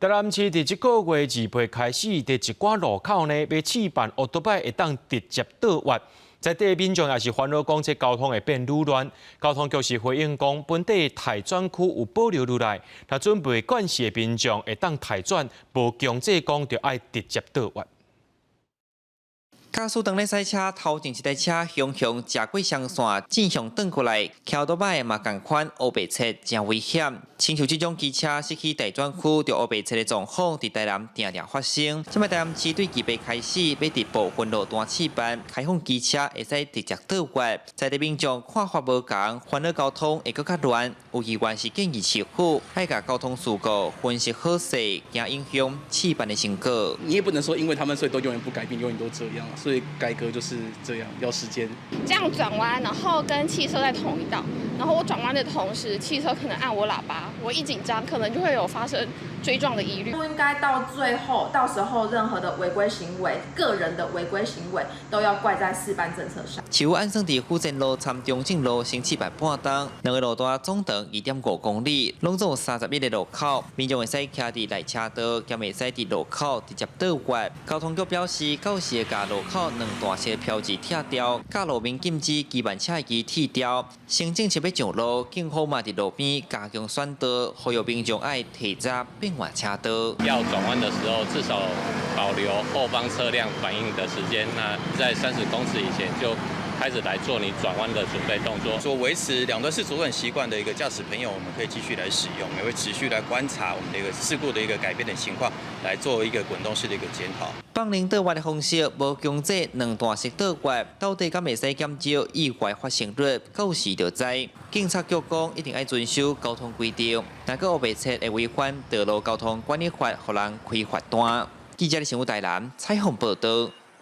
台南市伫这个月2月开始，伫一寡路口呢，要试办奥多摆会当直接倒弯。在地民众也是烦恼讲，这交通会变愈乱。交通局是回应讲，本地台转区有保留落来，他准备管市的民众会当台转，无强制讲就爱直接倒弯。驾驶当咧赛车，头前一台车雄斜过双线，正向转过来，桥倒摆嘛同款，乌白车真危险。亲像这种机车失去大转区，着乌白车的状况，伫台南常常发生。即摆台南市对2月开始，要伫部分路段试办，开放机车会使直接倒弯。在地民众看法无同，烦恼交通会更较乱。有议员是建议市府爱甲交通事故分析好势，惊影响试办的成果。你也不能说因为他们所以都永远不改变，永远都这样。所以改革就是这样，要时间。这样转弯，然后跟汽车在同一道，然后我转弯的同时，汽车可能按我喇叭，我一紧张，可能就会有发生追撞的疑虑。不应该到最后，到时候任何的违规行为，个人的违规行为都要怪在试办政策上。市府安顺伫府前路、参中正路先试办半冬，两个路段总长2.5公里，拢总有31个路口，民众会使徛伫内车道，兼会使伫路口直接倒弯。交通局表示，到时会甲路口两大些标志拆掉，甲路面禁止机慢车机剃掉。行政车要上路，警方嘛伫路边加强宣导，呼吁民众爱提早变换车道。要转弯的时候，至少保留后方车辆反应的时间。那在30公尺以前就开始来做你转弯的准备动作。说维持两段式左转习惯的一个驾驶朋友，我们可以继续来使用，也会持续来观察我们的一个事故的一个改变的情况，来做一个滚动式的一个检讨。放零倒弯的方式，无强制两段式倒弯，到底敢会使减少意外发生率？到时就知。警察局讲一定要遵守交通规定，若个乌白车会违反道路交通管理法，互人开罚单。记者李新武台南采访报道。